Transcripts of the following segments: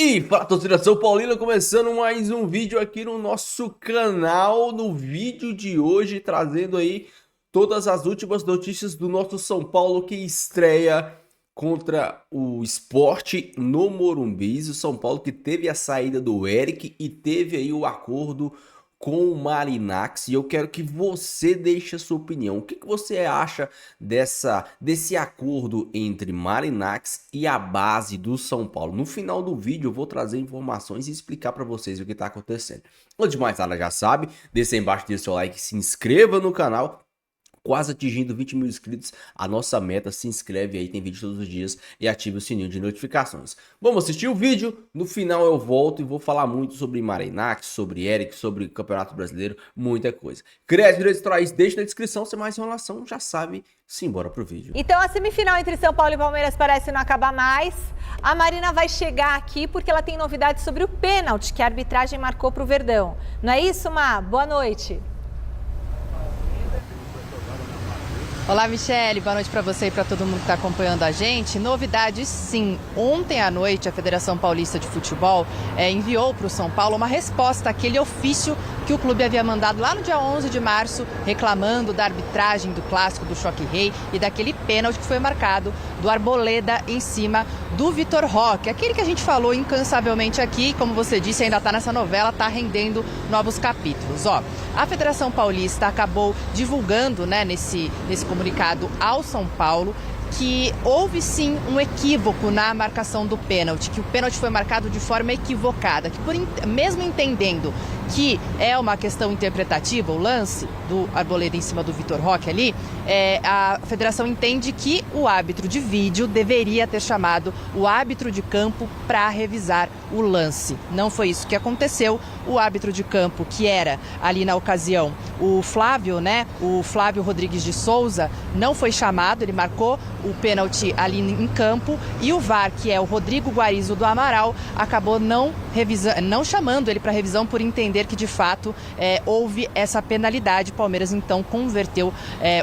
E fala, torcida São Paulina, começando mais um vídeo aqui no nosso canal. No vídeo de hoje, trazendo aí todas as últimas notícias do nosso São Paulo que estreia contra o Sport no Morumbi. O São Paulo que teve a saída do Eric e teve aí o acordo com o Marinacci, e eu quero que você deixe a sua opinião. O que você acha desse acordo entre Marinacci e a base do São Paulo? No final do vídeo eu vou trazer informações e explicar para vocês o que está acontecendo. Antes de mais nada, já sabe, deixa aí embaixo, deixa seu like, se inscreva no canal. Quase atingindo 20 mil inscritos, a nossa meta. Se inscreve aí, tem vídeo todos os dias e ative o sininho de notificações. Vamos assistir o vídeo, no final eu volto e vou falar muito sobre Marinacci, sobre Eric, sobre Campeonato Brasileiro, muita coisa. Crédito Direitos Autorais, deixa na descrição, sem mais enrolação, já sabe, simbora pro vídeo. Então a semifinal entre São Paulo e Palmeiras parece não acabar mais. A Marina vai chegar aqui porque ela tem novidades sobre o pênalti que a arbitragem marcou pro Verdão. Não é isso, Má? Boa noite. Olá, Michele. Boa noite para você e para todo mundo que está acompanhando a gente. Novidades, sim. Ontem à noite, a Federação Paulista de Futebol enviou para o São Paulo uma resposta àquele ofício que o clube havia mandado lá no dia 11 de março, reclamando da arbitragem do clássico do Choque Rei e daquele pênalti que foi marcado do Arboleda em cima do Vitor Roque. Aquele que a gente falou incansavelmente aqui, como você disse, ainda está nessa novela, está rendendo novos capítulos. A Federação Paulista acabou divulgando, nesse comunicado ao São Paulo, que houve sim um equívoco na marcação do pênalti, que o pênalti foi marcado de forma equivocada, que mesmo entendendo que é uma questão interpretativa, o lance do Arboleda em cima do Vitor Roque ali, a federação entende que o árbitro de vídeo deveria ter chamado o árbitro de campo para revisar o lance. Não foi isso que aconteceu. O árbitro de campo, que era ali na ocasião o Flávio, o Flávio Rodrigues de Souza, não foi chamado, ele marcou o pênalti ali em campo, e o VAR, que é o Rodrigo Guarizo do Amaral, acabou não chamando ele para revisão por entender que de fato houve essa penalidade. O Palmeiras então converteu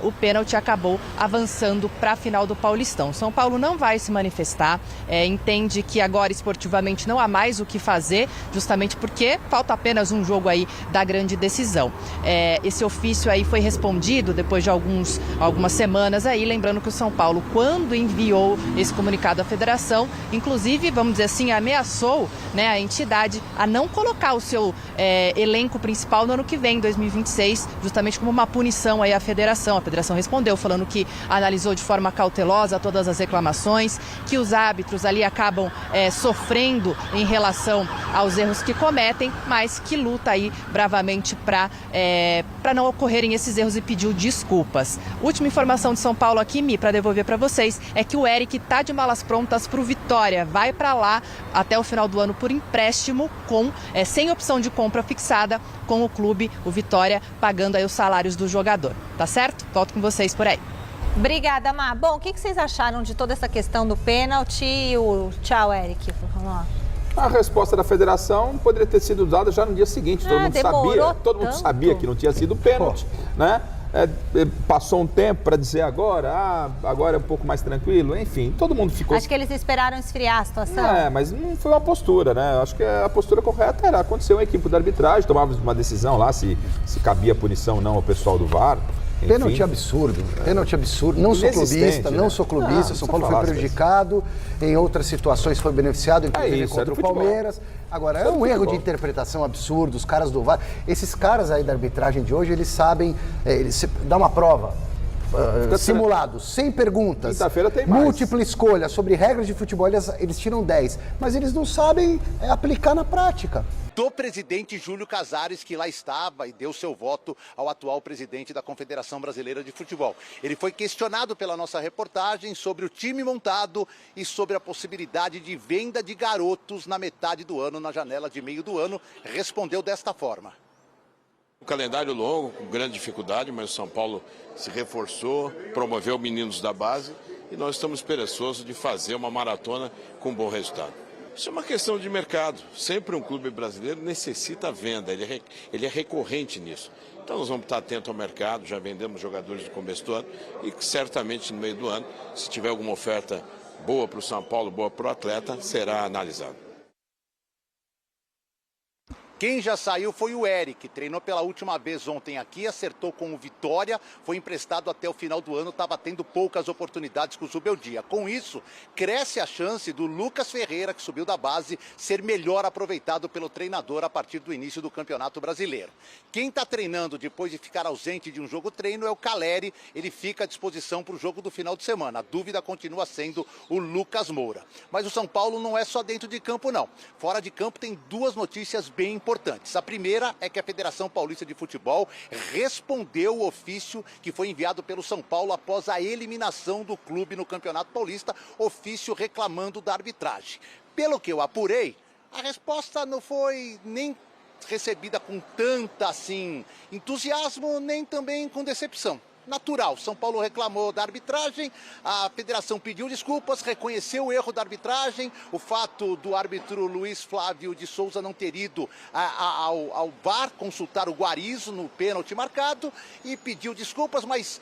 o pênalti e acabou avançando para a final do Paulistão. São Paulo não vai se manifestar, entende que agora esportivamente não há mais o que fazer, justamente porque falta apenas um jogo aí da grande decisão. Esse ofício aí foi respondido depois de algumas semanas aí, lembrando que o São Paulo, quando enviou esse comunicado à federação, inclusive, vamos dizer assim, ameaçou a entidade a não colocar o seu elenco principal no ano que vem, 2026, justamente como uma punição aí à federação. A federação respondeu falando que analisou de forma cautelosa todas as reclamações, que os árbitros ali acabam sofrendo em relação aos erros que cometem, mas que luta aí bravamente para não ocorrerem esses erros e pediu desculpas. Última informação de São Paulo aqui, Mi, para devolver para vocês, é que o Eric tá de malas prontas para o Vitória, vai para lá até o final do ano por empréstimo, sem opção de compra fixada, com o clube, o Vitória, pagando aí os salários do jogador. Tá certo? Volto com vocês por aí. Obrigada, Má. Bom, o que vocês acharam de toda essa questão do pênalti e o tchau, Eric? Vamos lá. A resposta da federação poderia ter sido dada já no dia seguinte. Todo mundo sabia que não tinha sido pênalti, passou um tempo para dizer agora é um pouco mais tranquilo, enfim, todo mundo ficou... Acho que eles esperaram esfriar a situação. Mas não foi uma postura, Acho que a postura correta era acontecer uma equipe da arbitragem, tomava uma decisão lá se cabia punição ou não ao pessoal do VAR. Enfim. Pênalti absurdo. Não sou clubista, São Paulo foi prejudicado, em outras situações foi beneficiado, inclusive contra o Palmeiras. Agora, é um erro de interpretação absurdo, os caras do VAR. Esses caras aí da arbitragem de hoje, eles sabem, dá uma prova, simulados, sem perguntas, quinta-feira tem mais. Múltipla escolha sobre regras de futebol, eles tiram 10, mas eles não sabem aplicar na prática. Do presidente Júlio Casares, que lá estava e deu seu voto ao atual presidente da Confederação Brasileira de Futebol. Ele foi questionado pela nossa reportagem sobre o time montado e sobre a possibilidade de venda de garotos na metade do ano, na janela de meio do ano. Respondeu desta forma. Um calendário longo, com grande dificuldade, mas o São Paulo se reforçou, promoveu meninos da base e nós estamos esperançosos de fazer uma maratona com bom resultado. Isso é uma questão de mercado. Sempre um clube brasileiro necessita venda, ele é recorrente nisso. Então nós vamos estar atentos ao mercado, já vendemos jogadores no começo do ano e certamente no meio do ano, se tiver alguma oferta boa para o São Paulo, boa para o atleta, será analisado. Quem já saiu foi o Eric, treinou pela última vez ontem aqui, acertou com o Vitória, foi emprestado até o final do ano, estava tendo poucas oportunidades com o Zubeldia. Com isso, cresce a chance do Lucas Ferreira, que subiu da base, ser melhor aproveitado pelo treinador a partir do início do Campeonato Brasileiro. Quem está treinando depois de ficar ausente de um jogo-treino é o Caleri, ele fica à disposição para o jogo do final de semana. A dúvida continua sendo o Lucas Moura. Mas o São Paulo não é só dentro de campo, não. Fora de campo tem duas notícias bem importantes. A primeira é que a Federação Paulista de Futebol respondeu o ofício que foi enviado pelo São Paulo após a eliminação do clube no Campeonato Paulista, ofício reclamando da arbitragem. Pelo que eu apurei, a resposta não foi nem recebida com tanta, assim, entusiasmo, nem também com decepção. Natural, São Paulo reclamou da arbitragem, a federação pediu desculpas, reconheceu o erro da arbitragem, o fato do árbitro Luiz Flávio de Souza não ter ido ao VAR consultar o Guarizo no pênalti marcado e pediu desculpas, mas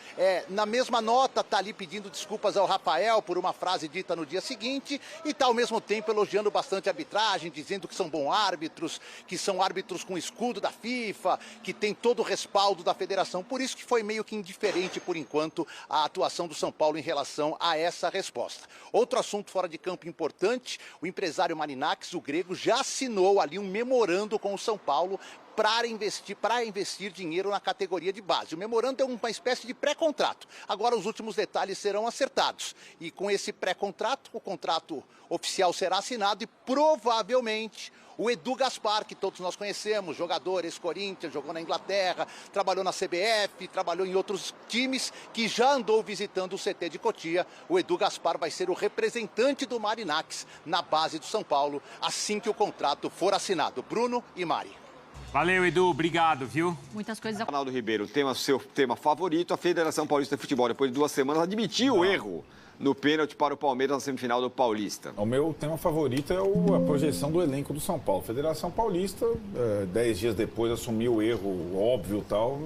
na mesma nota está ali pedindo desculpas ao Rafael por uma frase dita no dia seguinte e está ao mesmo tempo elogiando bastante a arbitragem, dizendo que são bons árbitros, que são árbitros com escudo da FIFA, que tem todo o respaldo da federação, por isso que foi meio que indiferente por enquanto, a atuação do São Paulo em relação a essa resposta. Outro assunto fora de campo importante, o empresário Marinax, o grego, já assinou ali um memorando com o São Paulo para investir dinheiro na categoria de base. O memorando é uma espécie de pré-contrato. Agora os últimos detalhes serão acertados. E com esse pré-contrato, o contrato oficial será assinado e provavelmente o Edu Gaspar, que todos nós conhecemos, jogador ex-Corinthians, jogou na Inglaterra, trabalhou na CBF, trabalhou em outros times, que já andou visitando o CT de Cotia. O Edu Gaspar vai ser o representante do Marinax na base do São Paulo, assim que o contrato for assinado. Bruno e Mari. Valeu, Edu. Obrigado, viu? Muitas coisas... Arnaldo Ribeiro, seu tema favorito, a Federação Paulista de Futebol, depois de 2 semanas, admitiu o erro no pênalti para o Palmeiras na semifinal do Paulista. O meu tema favorito é a projeção do elenco do São Paulo. Federação Paulista, 10 dias depois, assumiu o erro óbvio e tal.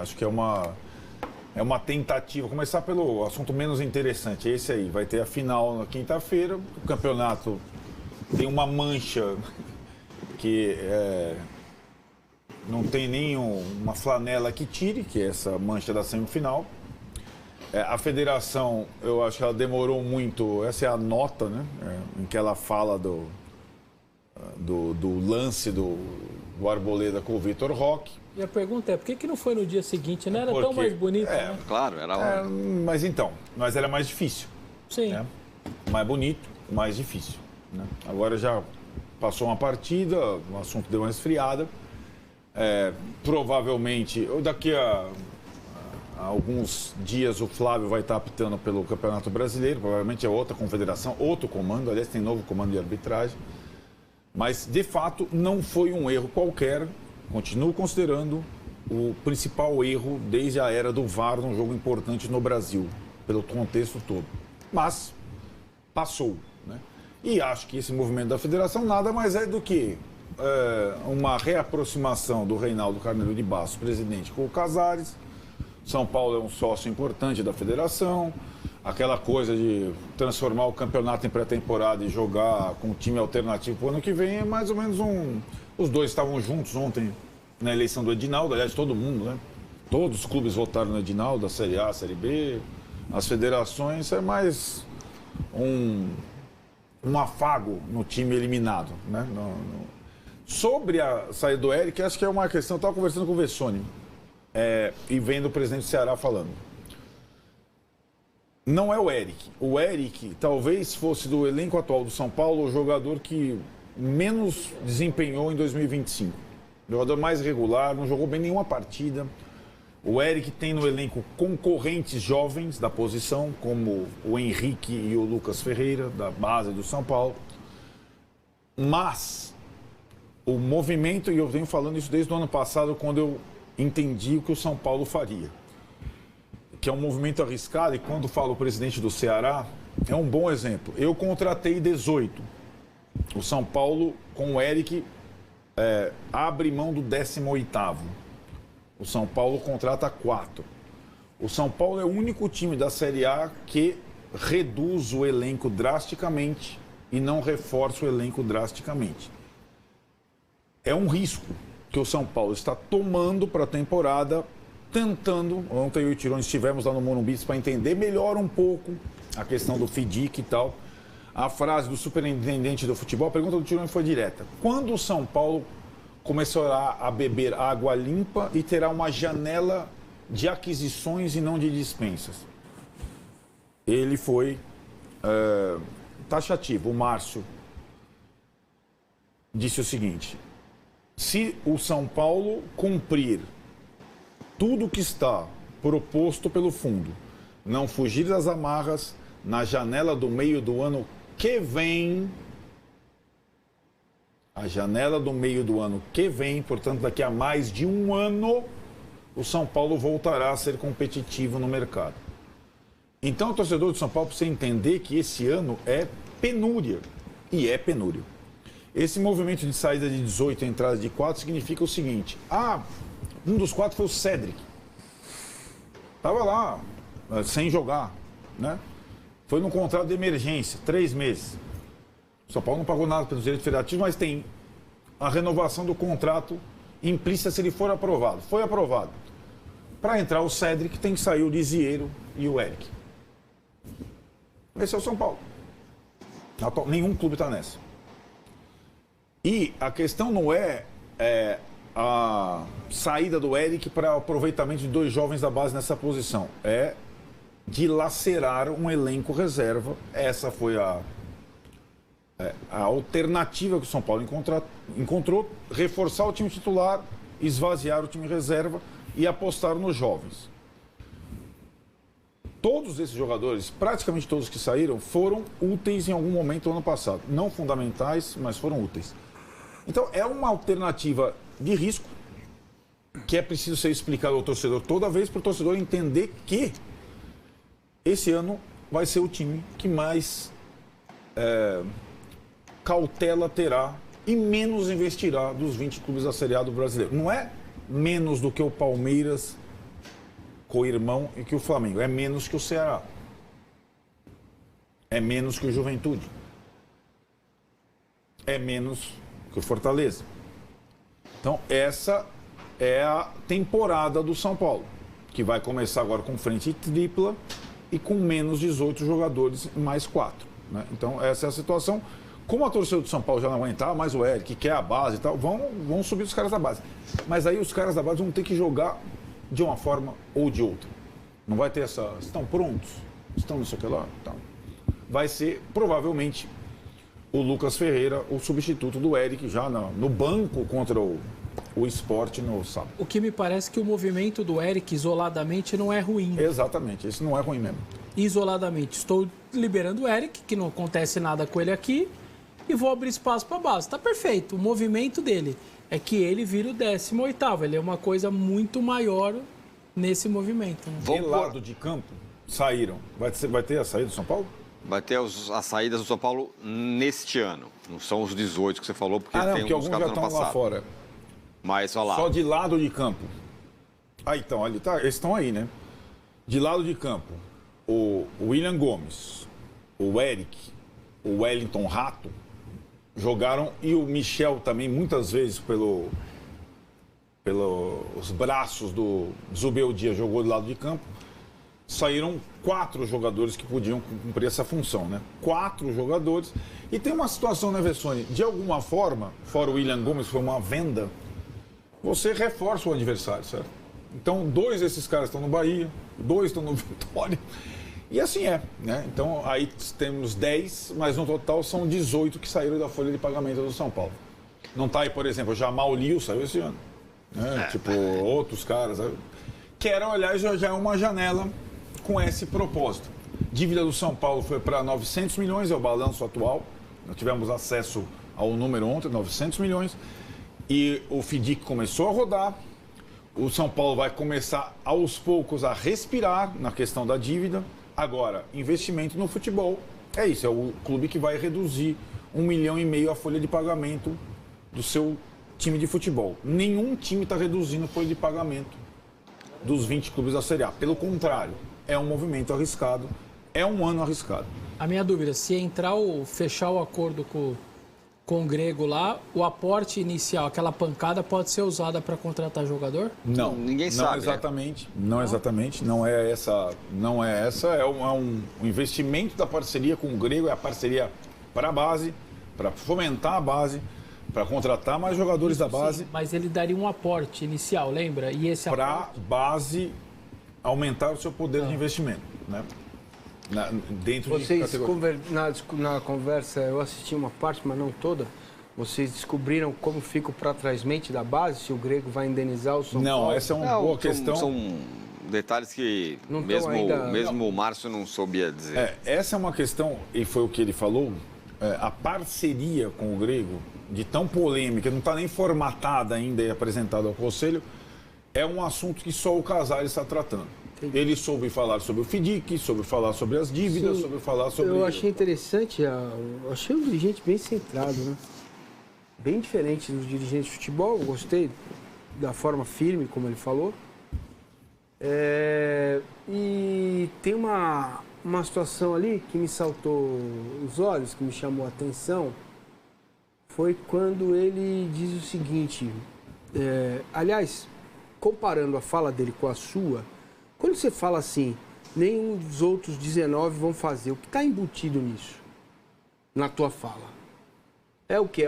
Acho que é uma tentativa. Começar pelo assunto menos interessante, esse aí. Vai ter a final na quinta-feira. O campeonato tem uma mancha que não tem nenhuma flanela que tire, que é essa mancha da semifinal. A federação, eu acho que ela demorou muito, essa é a nota, né, em que ela fala do lance do Arboleda com o Vitor Roque. E a pergunta é, por que não foi no dia seguinte? Não era tão mais bonito, né? Claro, era... mas era mais difícil. Sim. Né? Mais bonito, mais difícil. Né? Agora já passou uma partida, o assunto deu uma esfriada. Provavelmente, daqui a alguns dias o Flávio vai estar apitando pelo Campeonato Brasileiro, provavelmente é outra confederação, outro comando, aliás tem novo comando de arbitragem, mas de fato não foi um erro qualquer, continuo considerando o principal erro desde a era do VAR num jogo importante no Brasil, pelo contexto todo, mas passou, né? E acho que esse movimento da federação nada mais é do que uma reaproximação do Reinaldo Carneiro de Bastos, presidente, com o Casares. São Paulo é um sócio importante da federação, aquela coisa de transformar o campeonato em pré-temporada e jogar com um time alternativo para o ano que vem é mais ou menos Os dois estavam juntos ontem na eleição do Edinaldo, aliás, todo mundo, né? Todos os clubes votaram no Edinaldo, da Série A, Série B, as federações, é mais um afago no time eliminado, né? Sobre a saída do Eric, acho que é uma questão, eu estava conversando com o Vessone, e vendo o presidente do Ceará falando. Não é o Eric. O Eric talvez fosse do elenco atual do São Paulo o jogador que menos desempenhou em 2025. Jogador mais regular, não jogou bem nenhuma partida. O Eric tem no elenco concorrentes jovens da posição, como o Henrique e o Lucas Ferreira, da base do São Paulo. Mas o movimento, e eu venho falando isso desde o ano passado, quando eu entendi o que o São Paulo faria, que é um movimento arriscado, e quando falo o presidente do Ceará, é um bom exemplo. Eu contratei 18. O São Paulo, com o Eric, abre mão do 18º. O São Paulo contrata 4. O São Paulo é o único time da Série A que reduz o elenco drasticamente e não reforça o elenco drasticamente. é um risco que o São Paulo está tomando para a temporada, tentando. Ontem eu e o Tirone estivemos lá no Morumbi para entender melhor um pouco a questão do FIDIC e tal. A frase do superintendente do futebol, a pergunta do Tirone foi direta. Quando o São Paulo começará a beber água limpa e terá uma janela de aquisições e não de dispensas? Ele foi taxativo. O Márcio disse o seguinte: se o São Paulo cumprir tudo que está proposto pelo fundo, não fugir das amarras, na janela do meio do ano que vem, a janela do meio do ano que vem, portanto daqui a mais de um ano, o São Paulo voltará a ser competitivo no mercado. Então o torcedor do São Paulo precisa entender que esse ano é penúria, e é penúria. Esse movimento de saída de 18 e entrada de 4 significa o seguinte: um dos 4 foi o Cédric. Estava lá, sem jogar, né? Foi num contrato de emergência, 3 meses. O São Paulo não pagou nada pelos direitos federativos, mas tem a renovação do contrato implícita se ele for aprovado. Foi aprovado. Para entrar o Cédric, tem que sair o Lisieiro e o Eric. Esse é o São Paulo. Nenhum clube está nessa. E a questão não é a saída do Eric para aproveitamento de 2 jovens da base nessa posição. É dilacerar um elenco reserva. Essa foi a alternativa que o São Paulo encontrou, reforçar o time titular, esvaziar o time reserva e apostar nos jovens. Todos esses jogadores, praticamente todos que saíram, foram úteis em algum momento do ano passado. Não fundamentais, mas foram úteis. Então é uma alternativa de risco que é preciso ser explicado ao torcedor toda vez, para o torcedor entender que esse ano vai ser o time que mais cautela terá e menos investirá dos 20 clubes da Série A do brasileiro. Não é menos do que o Palmeiras, co-irmão, e que o Flamengo. É menos que o Ceará. É menos que o Juventude. É menos que o Fortaleza. Então, essa é a temporada do São Paulo, que vai começar agora com frente tripla e com menos 18 jogadores, mais 4. Né? Então, essa é a situação. Como a torcida do São Paulo já não aguentava mais o Eric, que quer a base e tal, vão subir os caras da base. Mas aí os caras da base vão ter que jogar de uma forma ou de outra. Não vai ter essa... Estão prontos? Estão não sei o que lá? Então, vai ser, provavelmente, o Lucas Ferreira, o substituto do Eric, já no banco contra o Sport no sábado. O que me parece que o movimento do Eric isoladamente não é ruim. Exatamente, isso não é ruim mesmo. Isoladamente. Estou liberando o Eric, que não acontece nada com ele aqui, e vou abrir espaço para a base. Está perfeito. O movimento dele é que ele vira o 18º. Ele é uma coisa muito maior nesse movimento. Né? Do lado de campo, saíram. Vai ter a saída do São Paulo? Vai ter as saídas do São Paulo neste ano. Não são os 18 que você falou, porque tem porque alguns já estão lá fora. Mas, olha lá. Só de lado de campo. Então, ali tá, eles estão aí, né? De lado de campo, o William Gomes, o Eric, o Wellington Rato jogaram, e o Michel também, muitas vezes, pelos braços do Zubeldia, jogou do lado de campo. Saíram 4 jogadores que podiam cumprir essa função, né? 4 jogadores. E tem uma situação, né, Vessone? De alguma forma, fora o William Gomes, foi uma venda, você reforça o adversário, certo? Então, 2 desses caras estão no Bahia, 2 estão no Vitória. E assim é, né? Então, aí temos 10, mas no total são 18 que saíram da folha de pagamento do São Paulo. Não está aí, por exemplo, o Jamal Liu saiu esse ano. Né? Tipo, outros caras. Que era, aliás, já é uma janela com esse propósito. Dívida do São Paulo foi para 900 milhões, é o balanço atual. Nós tivemos acesso ao número ontem, 900 milhões. E o FIDIC começou a rodar. O São Paulo vai começar, aos poucos, a respirar na questão da dívida. Agora, investimento no futebol, é isso, é o clube que vai reduzir 1,5 milhão a folha de pagamento do seu time de futebol. Nenhum time está reduzindo a folha de pagamento dos 20 clubes da Série A. Pelo contrário, é um movimento arriscado, é um ano arriscado. A minha dúvida, se entrar fechar o acordo com com o Grego lá, o aporte inicial, aquela pancada, pode ser usada para contratar jogador? Não, ninguém sabe. Exatamente, não exatamente, não é essa, é um investimento da parceria com o Grego, é a parceria para a base, para fomentar a base, para contratar mais jogadores da base. Sim, mas ele daria um aporte inicial, lembra? E esse para a base aumentar o seu poder de investimento, né? Dentro vocês na conversa, eu assisti uma parte, mas não toda. Vocês descobriram como fica o para-trás-mente da base, se o Grego vai indenizar o São Paulo? Não, essa é uma boa questão. São detalhes que mesmo o Márcio não soubia dizer. Essa é uma questão, e foi o que ele falou, a parceria com o Grego, de tão polêmica, não está nem formatada ainda e apresentada ao Conselho, é um assunto que só o Casares está tratando. Ele soube falar sobre o FIDIC, soube falar sobre as dívidas, soube falar sobre... Eu achei interessante, eu achei um dirigente bem centrado, né? Bem diferente dos dirigentes de futebol, eu gostei da forma firme, como ele falou. E tem uma situação ali que me saltou os olhos, que me chamou a atenção, foi quando ele diz o seguinte, aliás, comparando a fala dele com a sua, quando você fala assim, nenhum dos outros 19 vão fazer, o que está embutido nisso, na tua fala? É o quê?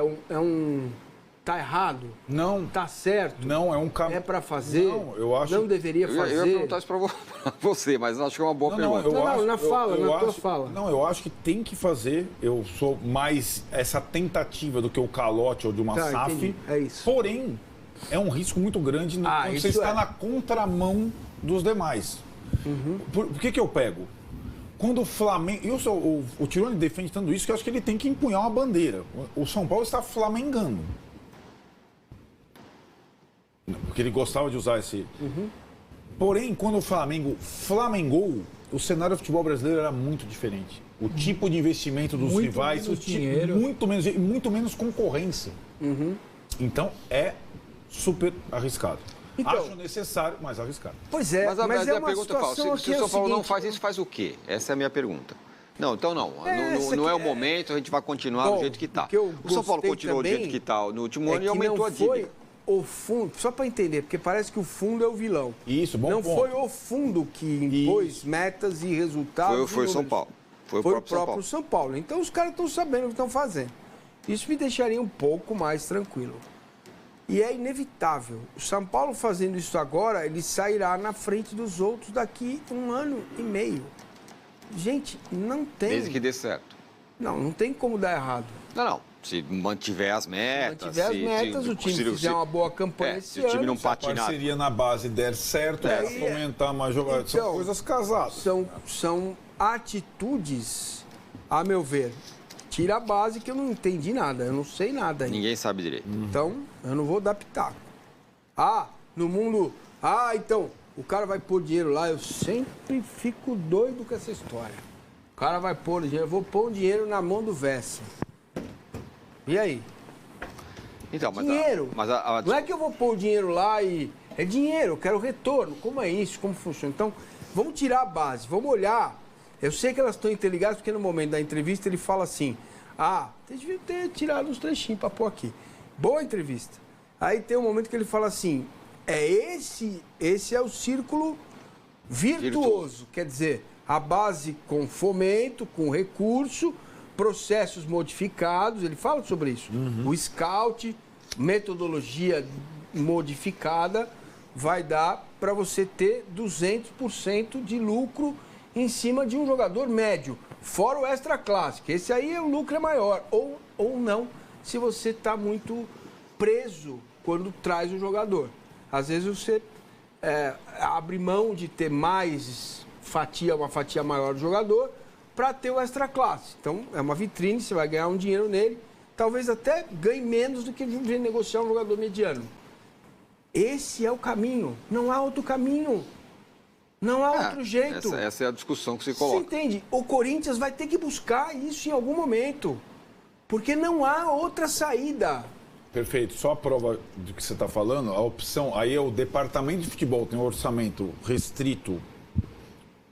Tá errado? Não. Tá certo? Não, é um caminho. É para fazer? Não, eu acho... Não deveria fazer? Eu ia perguntar isso para você, mas acho que é uma boa pergunta. Na tua fala. Não, eu acho que tem que fazer. Eu sou mais essa tentativa do que o calote ou de uma SAF. Entendi. É isso. Porém, é um risco muito grande quando você está na contramão dos demais. Por que eu pego? Quando o Flamengo... O Tironi defende tanto isso que eu acho que ele tem que empunhar uma bandeira. O São Paulo está flamengando. Porque ele gostava de usar esse... Porém, quando o Flamengo flamengou, o cenário do futebol brasileiro era muito diferente. O tipo de investimento dos rivais... Muito menos concorrência. Então, é super arriscado. Então, acho necessário, mas arriscado. Pois é, mas a pergunta é se o São Paulo não faz isso, faz o quê? Essa é a minha pergunta. Não, então não. Não é o momento, a gente vai continuar do jeito que está. O São Paulo continuou do jeito que está no último ano e aumentou a dívida. O fundo, só para entender, porque parece que o fundo é o vilão. Isso, bom não ponto. Foi o fundo que impôs metas e resultados. Foi o São Paulo. Foi o próprio São Paulo. Então os caras estão sabendo o que estão fazendo. Isso me deixaria um pouco mais tranquilo. E é inevitável. O São Paulo fazendo isso agora, ele sairá na frente dos outros daqui 1 ano e meio. Gente, não tem... Desde que dê certo. Não tem como dar errado. Não. Se mantiver as metas... o time fizer uma boa campanha esse ano... Se o time não patinar... Se a parceria na base der certo, para fomentar mais jogadores. Então, são coisas casadas. São atitudes, a meu ver... Tira a base que eu não entendi nada, eu não sei nada ainda. Ninguém sabe direito. Então, eu não vou dar pitaco. No mundo... então, o cara vai pôr dinheiro lá, eu sempre fico doido com essa história. O cara vai pôr dinheiro, eu vou pôr o dinheiro na mão do Vessa. E aí? Então, mas dinheiro. Não é que eu vou pôr o dinheiro lá e... É dinheiro, eu quero retorno. Como é isso? Como funciona? Então, vamos tirar a base, vamos olhar... Eu sei que elas estão interligadas porque no momento da entrevista ele fala assim, vocês deviam ter tirado uns trechinhos para pôr aqui. Boa entrevista. Aí tem um momento que ele fala assim, esse é o círculo virtuoso. Quer dizer, a base com fomento, com recurso, processos modificados, ele fala sobre isso. O scout, metodologia modificada, vai dar para você ter 200% de lucro em cima de um jogador médio, fora o extra classe, que esse aí o lucro é maior, ou não, se você está muito preso quando traz o jogador. Às vezes você abre mão de ter uma fatia maior do jogador, para ter o extra classe. Então, é uma vitrine, você vai ganhar um dinheiro nele, talvez até ganhe menos do que negociar um jogador mediano. Esse é o caminho, não há outro caminho. Não há outro jeito. Essa é a discussão que se coloca. Você entende? O Corinthians vai ter que buscar isso em algum momento. Porque não há outra saída. Perfeito. Só a prova do que você está falando, a opção, aí é o departamento de futebol, tem um orçamento restrito,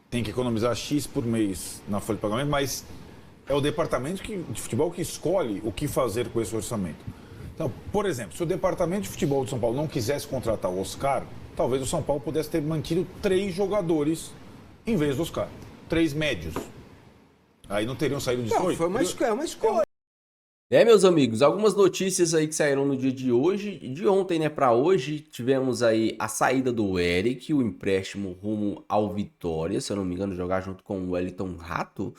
tem que economizar X por mês na folha de pagamento, mas é o departamento de futebol que escolhe o que fazer com esse orçamento. Então, por exemplo, se o departamento de futebol de São Paulo não quisesse contratar o Oscar, talvez o São Paulo pudesse ter mantido 3 jogadores em vez do Oscar. 3 médios. Aí não teriam saído de 8. Foi uma escolha. Meus amigos, algumas notícias aí que saíram no dia de hoje, de ontem, né, para hoje, tivemos aí a saída do Eric, o empréstimo rumo ao Vitória, se eu não me engano, jogar junto com o Wellington Rato.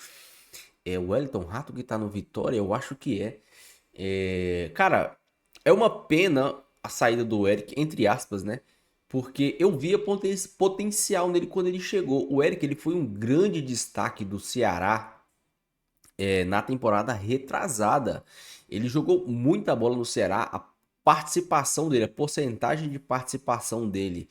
É o Wellington Rato que tá no Vitória? Eu acho que é. Cara, é uma pena a saída do Eric, entre aspas, né? Porque eu via potencial nele quando ele chegou. O Eric, ele foi um grande destaque do Ceará na temporada retrasada. Ele jogou muita bola no Ceará. A participação dele, a porcentagem de participação dele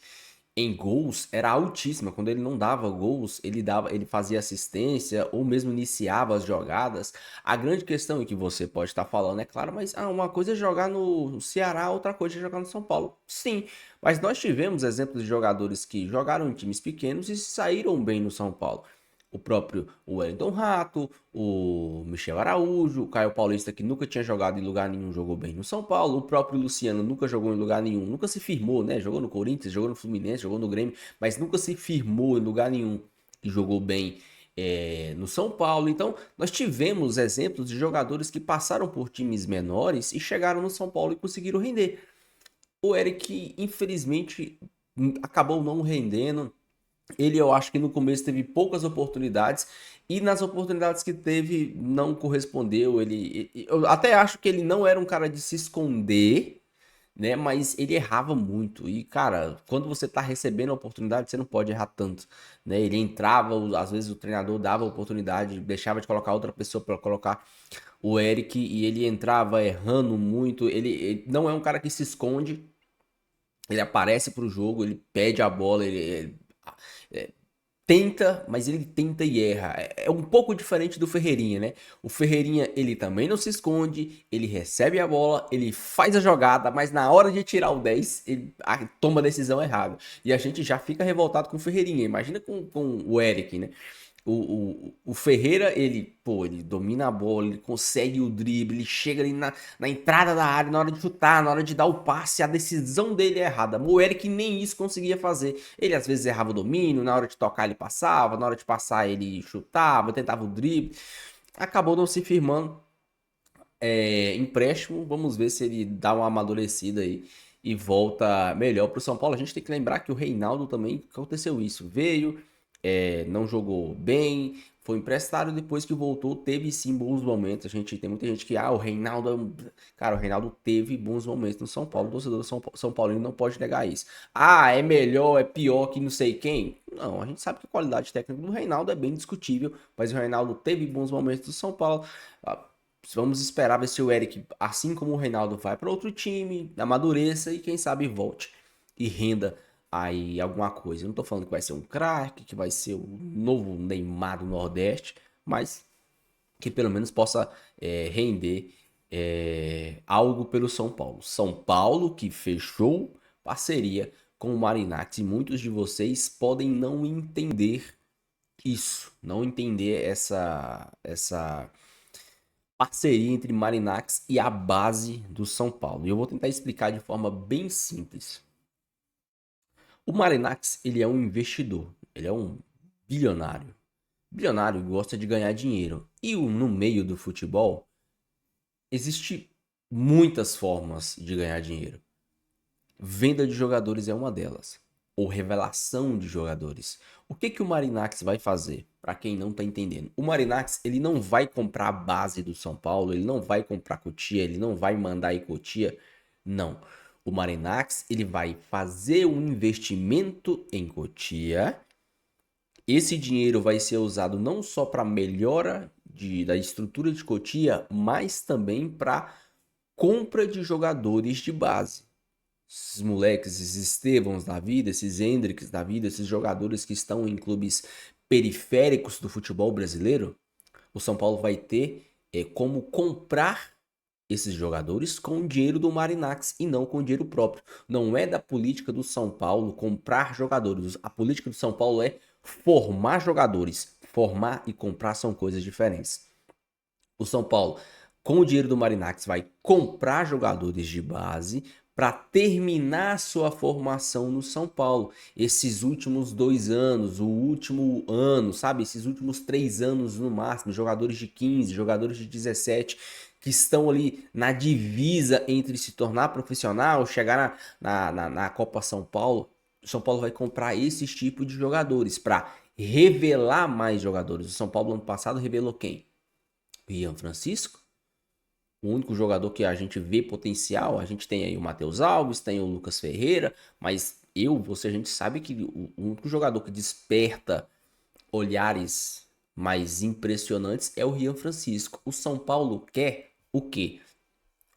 em gols era altíssima. Quando ele não dava gols, ele fazia assistência ou mesmo iniciava as jogadas. A grande questão é que você pode estar falando, é claro, mas uma coisa é jogar no Ceará, outra coisa é jogar no São Paulo. Sim, mas nós tivemos exemplos de jogadores que jogaram em times pequenos e saíram bem no São Paulo. O próprio Wellington Rato, o Michel Araújo, o Caio Paulista, que nunca tinha jogado em lugar nenhum, jogou bem no São Paulo. O próprio Luciano nunca jogou em lugar nenhum, nunca se firmou, né? Jogou no Corinthians, jogou no Fluminense, jogou no Grêmio, mas nunca se firmou em lugar nenhum e jogou bem no São Paulo. Então, nós tivemos exemplos de jogadores que passaram por times menores e chegaram no São Paulo e conseguiram render. O Eric, infelizmente, acabou não rendendo. Ele, eu acho que no começo teve poucas oportunidades e nas oportunidades que teve não correspondeu. Eu até acho que ele não era um cara de se esconder, né? Mas ele errava muito. E, cara, quando você tá recebendo a oportunidade, você não pode errar tanto, né? Ele entrava, às vezes o treinador dava a oportunidade, deixava de colocar outra pessoa para colocar o Eric e ele entrava errando muito. Ele não é um cara que se esconde. Ele aparece pro jogo, ele pede a bola, ele tenta, mas ele tenta e erra. É um pouco diferente do Ferreirinha, né? O Ferreirinha, ele também não se esconde, ele recebe a bola, ele faz a jogada, mas na hora de tirar o 10, ele toma a decisão errada. E a gente já fica revoltado com o Ferreirinha. Imagina com o Eric, né? O Ferreira, ele domina a bola, ele consegue o drible, ele chega ali na entrada da área, na hora de chutar, na hora de dar o passe, a decisão dele é errada. O Eric nem isso conseguia fazer. Ele às vezes errava o domínio, na hora de tocar ele passava, na hora de passar ele chutava, tentava o drible. Acabou não se firmando. Empréstimo, vamos ver se ele dá uma amadurecida aí e volta melhor pro São Paulo. A gente tem que lembrar que o Reinaldo também aconteceu isso. Veio... não jogou bem, foi emprestado, depois que voltou, teve sim bons momentos. Tem muita gente que, o Reinaldo... Cara, o Reinaldo teve bons momentos no São Paulo, o torcedor do São Paulino não pode negar isso. É melhor, é pior que não sei quem? Não, a gente sabe que a qualidade técnica do Reinaldo é bem discutível, mas o Reinaldo teve bons momentos no São Paulo. Vamos esperar ver se o Eric, assim como o Reinaldo, vai para outro time, amadureça e quem sabe volte e renda aí alguma coisa. Eu não tô falando que vai ser um craque, que vai ser o novo Neymar do Nordeste, mas que pelo menos possa render algo pelo São Paulo. São Paulo que fechou parceria com o Marinacci. E muitos de vocês podem não entender isso, não entender essa parceria entre Marinacci e a base do São Paulo. E eu vou tentar explicar de forma bem simples. O Marinacci, ele é um investidor, ele é um bilionário. Bilionário gosta de ganhar dinheiro. E no meio do futebol, existe muitas formas de ganhar dinheiro. Venda de jogadores é uma delas. Ou revelação de jogadores. O que o Marinacci vai fazer? Para quem não está entendendo. O Marinacci, ele não vai comprar a base do São Paulo, ele não vai comprar Cotia, ele não vai mandar em Cotia. Não. O Marinacci, ele vai fazer um investimento em Cotia. Esse dinheiro vai ser usado não só para melhora da estrutura de Cotia, mas também para compra de jogadores de base. Esses moleques, esses Estevãos da vida, esses Hendricks da vida, esses jogadores que estão em clubes periféricos do futebol brasileiro, o São Paulo vai ter como comprar esses jogadores com o dinheiro do Marinacci e não com o dinheiro próprio. Não é da política do São Paulo comprar jogadores. A política do São Paulo é formar jogadores. Formar e comprar são coisas diferentes. O São Paulo, com o dinheiro do Marinacks, vai comprar jogadores de base para terminar sua formação no São Paulo. Esses últimos 2 anos, o último ano, sabe? Esses últimos 3 anos no máximo, jogadores de 15, jogadores de 17, que estão ali na divisa entre se tornar profissional, chegar na Copa São Paulo. O São Paulo vai comprar esse tipo de jogadores para revelar mais jogadores. O São Paulo ano passado revelou quem? Rian Francisco. O único jogador que a gente vê potencial, a gente tem aí o Matheus Alves, tem o Lucas Ferreira, mas a gente sabe que o único jogador que desperta olhares mais impressionantes é o Rian Francisco. O São Paulo quer o quê?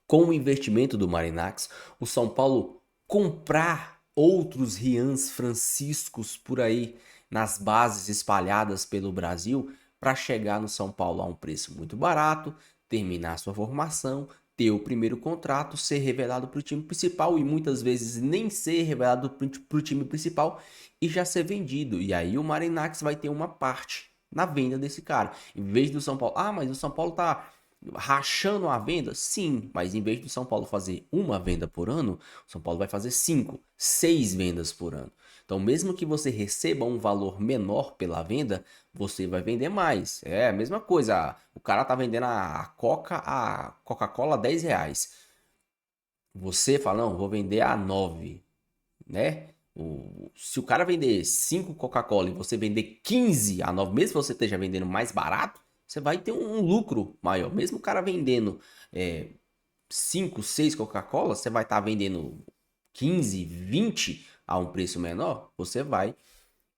Com o investimento do Marinacks, o São Paulo comprar outros Rians Franciscos por aí nas bases espalhadas pelo Brasil para chegar no São Paulo a um preço muito barato, terminar sua formação, ter o primeiro contrato, ser revelado para o time principal e muitas vezes nem ser revelado para o time principal e já ser vendido. E aí o Marinacks vai ter uma parte na venda desse cara. Em vez do São Paulo, mas o São Paulo tá rachando a venda? Sim, mas em vez do São Paulo fazer uma venda por ano, o São Paulo vai fazer 5, 6 vendas por ano. Então, mesmo que você receba um valor menor pela venda, você vai vender mais. É a mesma coisa. O cara tá vendendo a Coca-Cola a R$10. Você fala, não, vou vender a 9, né? Se o cara vender 5 Coca-Cola e você vender 15 a 9, mesmo que você esteja vendendo mais barato, você vai ter um lucro maior. Mesmo o cara vendendo 5, 6 Coca-Cola, você vai estar vendendo 15, 20 a um preço menor, você vai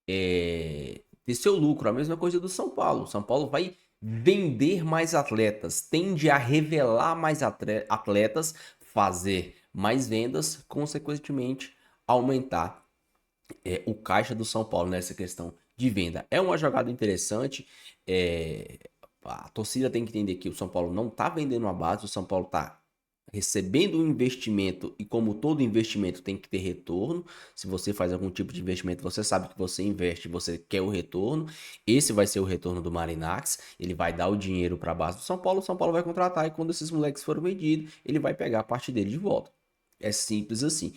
ter seu lucro. A mesma coisa do São Paulo. O São Paulo vai vender mais atletas, tende a revelar mais atletas, fazer mais vendas, consequentemente aumentar o caixa do São Paulo nessa questão de venda. É uma jogada interessante. A torcida tem que entender que o São Paulo não está vendendo a base, o São Paulo está recebendo um investimento e como todo investimento tem que ter retorno. Se você faz algum tipo de investimento, você sabe que você investe, você quer o retorno. Esse vai ser o retorno do Marinacks. Ele vai dar o dinheiro para a base do São Paulo, o São Paulo vai contratar e quando esses moleques forem vendidos, ele vai pegar a parte dele de volta. É simples assim.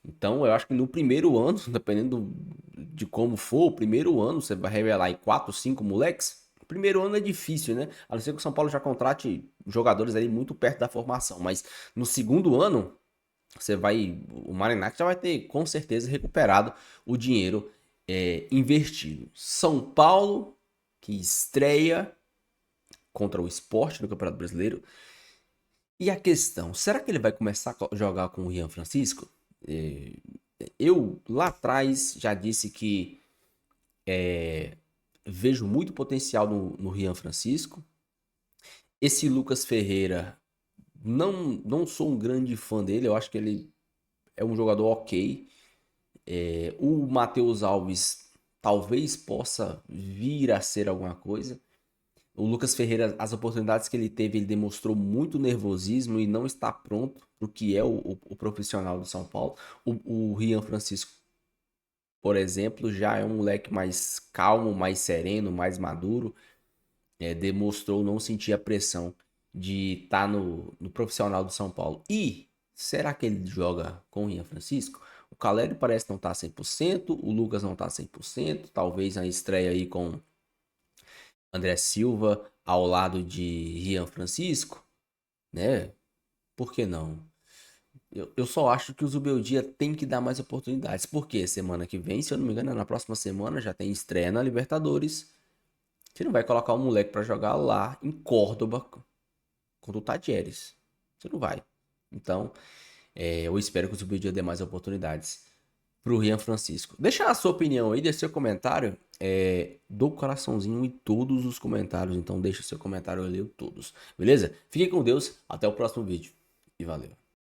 Então eu acho que no primeiro ano, dependendo de como for, o primeiro ano você vai revelar em 4, 5 moleques. Primeiro ano é difícil, né? A não ser que o São Paulo já contrate jogadores ali muito perto da formação. Mas no segundo ano, o Marinacks já vai ter com certeza recuperado o dinheiro investido. São Paulo, que estreia contra o Sport no Campeonato Brasileiro. E a questão, será que ele vai começar a jogar com o Rian Francisco? Eu lá atrás já disse que vejo muito potencial no Rian Francisco. Esse Lucas Ferreira, não sou um grande fã dele. Eu acho que ele é um jogador ok. O Matheus Alves talvez possa vir a ser alguma coisa. O Lucas Ferreira, as oportunidades que ele teve, ele demonstrou muito nervosismo e não está pronto para o que é o profissional do São Paulo. O Rian Francisco, por exemplo, já é um moleque mais calmo, mais sereno, mais maduro. Demonstrou não sentir a pressão de estar no profissional do São Paulo. E será que ele joga com o Rian Francisco? O Caleri parece não estar 100%, o Lucas não está 100%. Talvez a estreia aí com André Silva ao lado de Rian Francisco, né? Por que não? Eu só acho que o Zubeldia tem que dar mais oportunidades. Porque semana que vem, se eu não me engano, na próxima semana já tem estreia na Libertadores. Você não vai colocar um moleque pra jogar lá em Córdoba contra o Tadieres. Você não vai. Então, eu espero que o Zubeldia dê mais oportunidades pro Rian Francisco. Deixa a sua opinião aí, deixa seu comentário. Dou coraçãozinho em todos os comentários. Então deixa seu comentário, eu leio todos. Beleza? Fiquem com Deus. Até o próximo vídeo. E valeu.